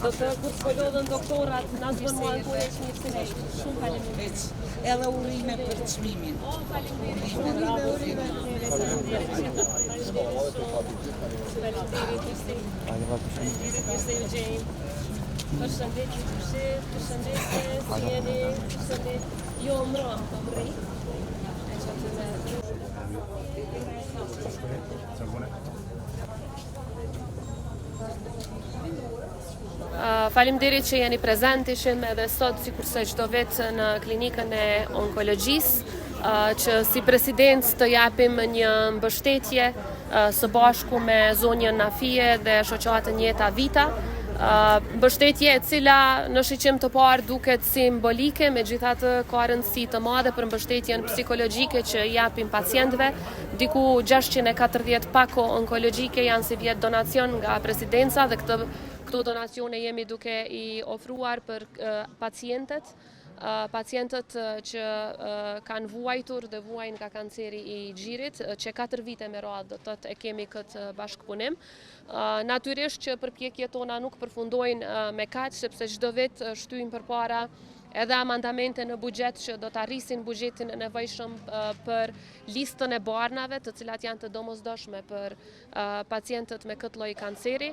Do të kur shkollodhen doktorat, na zvonuan ku e një shumë faleminderit. Edhe urime për çmimin. Faleminderit që jeni prezent, ishim edhe sot sikurse çdo vit në klinikën e onkologjisë, që si president të japim një mbështetje së bashku me zonjën Nafie dhe shoqatën Jeta Vita. Mbështetje e cila në shiqim të parë duket simbolike, megjithatë ka rëndësi të madhe për mbështetjen psikologjike që i japim pacientëve. Diku 640 pako onkologjike janë si vjet donacion nga presidenca dhe këto donacione jemi duke i ofruar për pacientët që kanë vuajtur dhe vuajnë nga kanceri i gjirit, që 4 vite me radhë do të thotë e kemi këtë bashkëpunim. Natyrisht që përpjekjet tona nuk përfundojnë me kaq, sepse çdo vit shtyjmë përpara edhe amandamente në buxhet që do të arrisin buxhetin e nevojshëm për listën e barnave, të cilat janë të domosdoshme për pacientët me këtë lloj kanceri,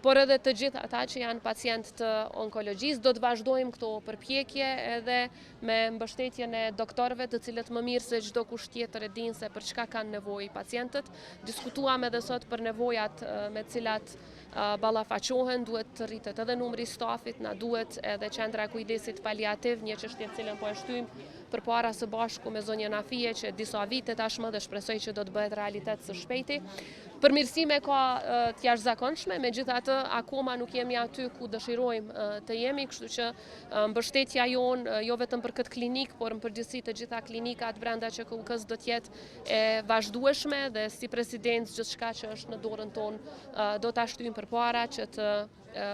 por edhe të gjithë ata që janë pacientë të onkologjisë. Do të vazhdojmë këto përpjekje edhe me mbështetjen e doktorëve, të cilët më mirë se çdo kush tjetër e dinë se për çka kanë nevojë pacientët. Diskutuam edhe sot për nevojat me cilat ballafaqohen, duhet të rritet edhe numri i stafit, na duhet edhe qendra e kujdesit paliativ, një çështje e cilën po e shtyjmë përpara së bashku me zonjën Nafie që disa vite tashmë dhe shpresoj që do të bëhet realitet së shpejti. Përmirësime ka të jashtëzakonshme, megjithatë akoma nuk jemi aty ku dëshirojmë të jemi, kështu që mbështetja jonë jo vetëm për këtë klinik, por në përgjithësi të gjitha klinikat brenda ÇKUK-s do të jetë e vazhdueshme dhe si president gjithçka që është në dorën tonë do ta shtyjmë përpara që të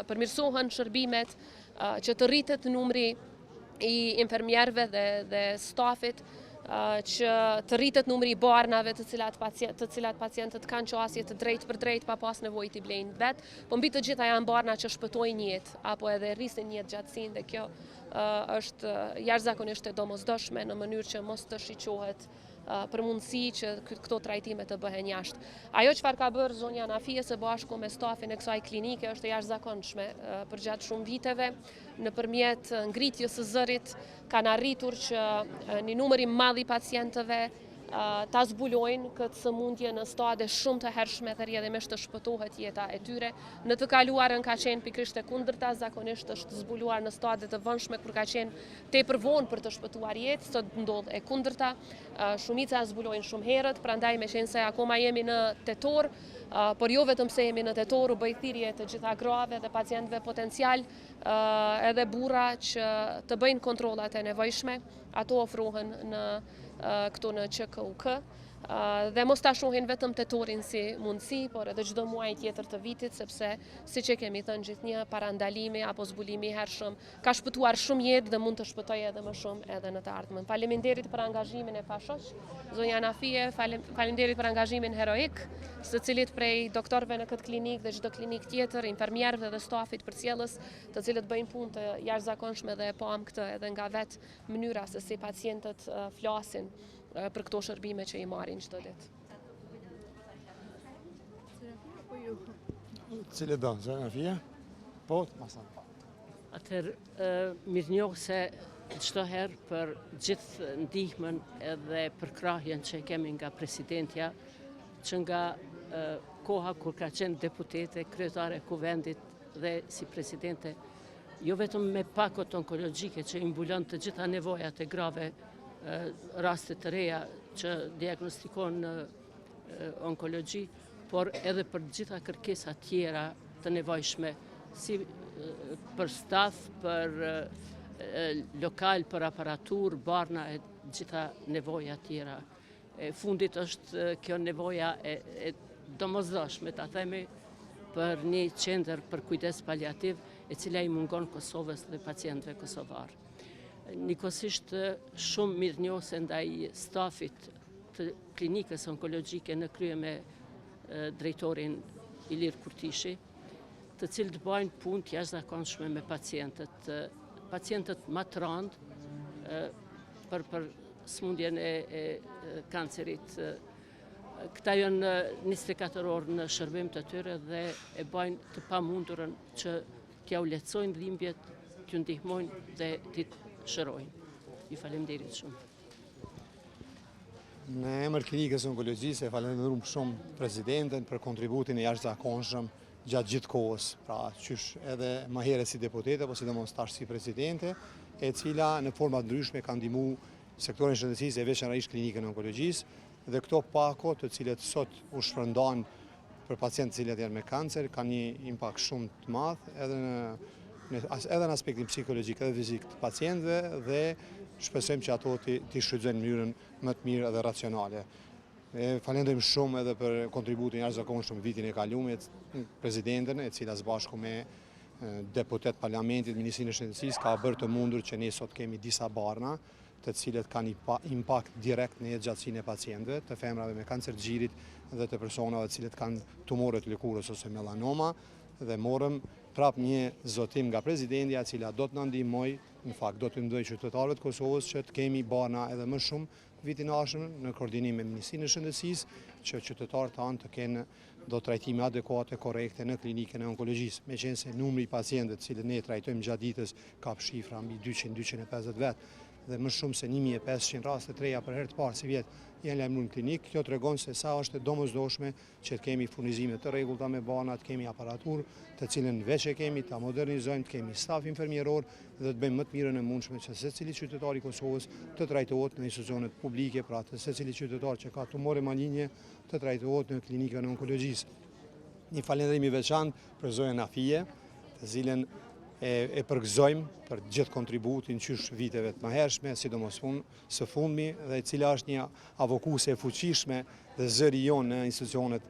përmirësohen shërbimet, që të rritet numri i infermierëve dhe stafit, që të rritet numri i barnave të cilat pacientët kanë qasje të drejtë për drejtë pa pas nevojë t'i blejnë vetë, po mbi të gjitha janë barna që shpëtojnë jetë apo edhe rrisin jetë gjatësinë dhe kjo është jashtëzakonisht e domosdoshme në mënyrë që mos të shiqohet për mundësi që këto trajtime të bëhen jashtë. Ajo çfarë ka bërë zonja Nafie së bashku me stafin e kësaj klinike është e jashtëzakonshme përgjatë shumë viteve. Nëpërmjet ngritjes së zërit kanë arritur që një numër i madh i pacientëve ta zbulojnë këtë sëmundje në stade shumë të hershme dhe rrjedhimisht të shpëtohet jeta e tyre. Në të kaluarën ka qenë pikërisht e kundërta, zakonisht është zbuluar në stade të vëndshme kur ka qenë tepër vonë për të shpëtuar jetë, sot ndodh e kundërta. Shumica zbulojnë shumë herët, prandaj meqense se akoma jemi në tetor, por jo vetëm se jemi në tetor, u bëj thirrje të gjitha grave dhe pacientëve potencial, edhe burra që të bëjnë kontrollat e nevojshme, ato ofrohen këtu në ÇKUK, dhe mos ta shohin vetëm tetorin si mundësi, por edhe çdo muaj tjetër të vitit, sepse siç e kemi thënë gjithnjë, parandalimi apo zbulimi i hershëm ka shpëtuar shumë jetë dhe mund të shpëtojë edhe më shumë edhe në të ardhmen. Faleminderit për angazhimin e pashoq, zonja Nafie, faleminderit për angazhimin heroik, së cilit prej doktorëve në këtë klinik dhe çdo klinik tjetër, infermierëve dhe stafit përcjellës, të cilët bëjnë punë të jashtëzakonshme dhe e pam këtë edhe nga vetë mënyra se si pacientët flasin për këto shërbime që i marrin çdo ditë. Cili do, zonja Nafie? Po, masan. Atëherë, mirënjoh se çdo herë për gjithë ndihmën edhe përkrahjen që kemi nga presidentja, që nga koha kur ka qenë deputete, kryetare e kuvendit dhe si presidente, jo vetëm me pakot onkologjike që i mbulon të gjitha nevojat e grave, rastet të reja që diagnostikon në onkologji, por edhe për gjitha kërkesat tjera të nevojshme, si për staf, për lokal, për aparatur, barna e gjitha nevoja tjera. E fundit është kjo nevoja e domosdoshme, ta themi, për një qendër për kujdes paliativ e cila i mungon Kosovës dhe pacientëve kosovar. Njëkohësisht shumë mirënjohëse ndaj stafit të klinikës onkologjike në krye me drejtorin Ilir Kurtishi, të cilët bëjnë punë të jashtëzakonshme me pacientët. Pacientët më të rëndë për smundjen e kancerit. Këta janë 24 orë në shërbim të tyre dhe e bëjnë të pamundurën që t'ja u lehtësojnë dhimbjet, t'ju ndihmojnë dhe t'i shërojnë. Ju faleminderit shumë. Në emër klinikës onkologjisë e falenderoj shumë presidenten për kontributin e jashtëzakonshëm gjatë gjithë kohës, pra qysh edhe më herët si deputete, po sidomos tash si presidente, e cila në forma të ndryshme ka ndihmuar sektorin shëndetësisë e veçanërisht klinikën onkologjisë, dhe këto pako të cilët sot u shpërndan për pacientë të cilët janë me kancer kanë një impakt shumë të madh edhe në aspektin psikologjik edhe fizik të pacientëve dhe shpresojmë që ato t'i shfrytëzojnë në mënyrën më të mirë dhe racionale. Falenderojmë shumë edhe për kontributin jashtëzakonshëm vitin e kaluar presidenten, e cila së bashku me deputet parlamentit, Ministrinë e Shëndetësisë ka bërë të mundur që ne sot kemi disa barna të cilët kanë impakt direkt në jetëgjatësinë e pacientëve, të femrave me kancer të gjirit dhe të personave të cilët kanë tumore të lëkurës ose melanoma, dhe morëm prap një zotim nga presidentja e cila do të na ndihmoj, në fakt do të ndihmoj qytetarët e Kosovës që të kemi barna edhe më shumë vitin e ardhshëm në koordinim me Ministrinë e Shëndetësisë, që qytetarët tanë të kenë do trajtime adekuate, korrekte në klinikën e onkologjisë. Meqense numri i pacientëve të cilët ne trajtojmë gjatë ditës ka shifra mbi 200-250 vet, dhe më shumë se 1500 raste të reja për herë të parë si vjet janë lajmëruar në klinikë. Kjo tregon se sa është e domosdoshme që të kemi furnizime të rregullta me bana, të kemi aparaturë të cilën veç e kemi, ta modernizojmë, të kemi staf infermieror dhe të bëjmë më të mirën e mundshme që secili qytetar i Kosovës të trajtohet në institucionet publike, pra të secili qytetar që ka tumore malinje të trajtohet në klinikën e onkologjisë. Një falënderim i veçantë për zonën Afije, të cilën e përgëzojmë për gjithë kontributin qysh viteve të mëhershme, sidomos së fundmi, dhe e cila është një avokuese e fuqishme dhe zëri jonë në institucionet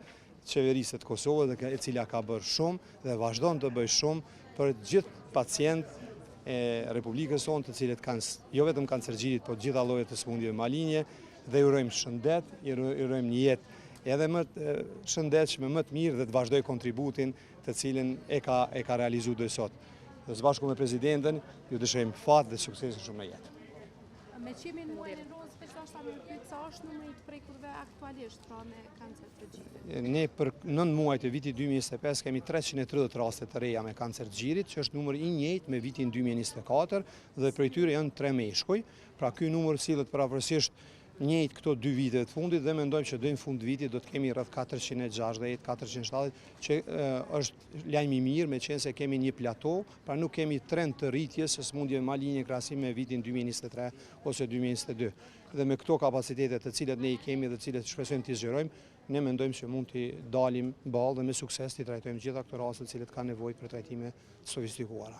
qeverisë të Kosovës, dhe e cila ka bërë shumë dhe vazhdon të bëjë shumë për gjithë pacientë e Republikës sonë, të cilët kanë jo vetëm kancergjirit, por gjitha llojet të smundjeve malinje, dhe urojmë shëndet, urojmë një jetë edhe më të shëndetshme, më të mirë, dhe të vazhdoj kontributin të cilin e ka realizuar deri sot. Dhe së bashku me presidenten, ju dëshirojmë fat dhe sukses shumë në jetë. Me që jemi në muajin rozë, specialisht me pyet sa është numri i prekurve aktualisht pra me kancer të gjirit? Ne për 9 muajt e vitit 2025 kemi 330 raste të reja me kancer të gjirit, që është numër i njëjtë me vitin 2024 dhe prej tyre janë 3 meshkuj. Pra ky numër sillet pavarësisht njëjtë këto 2 vite të fundit dhe mendojmë që deri në fund vitit do të kemi rreth 460-470, që është lajm i mirë, meqense kemi një plato, pra nuk kemi trend të rritjes së smundjeve malinje krahasim me vitin 2023 ose 2022. Dhe me këto kapacitete të cilat ne i kemi dhe të cilat shpresojmë t'i zgjerojmë, ne mendojmë që mund t'i dalim ballë dhe me sukses t'i trajtojmë gjitha këto raste të cilët kanë nevojë për trajtime sofistikuara.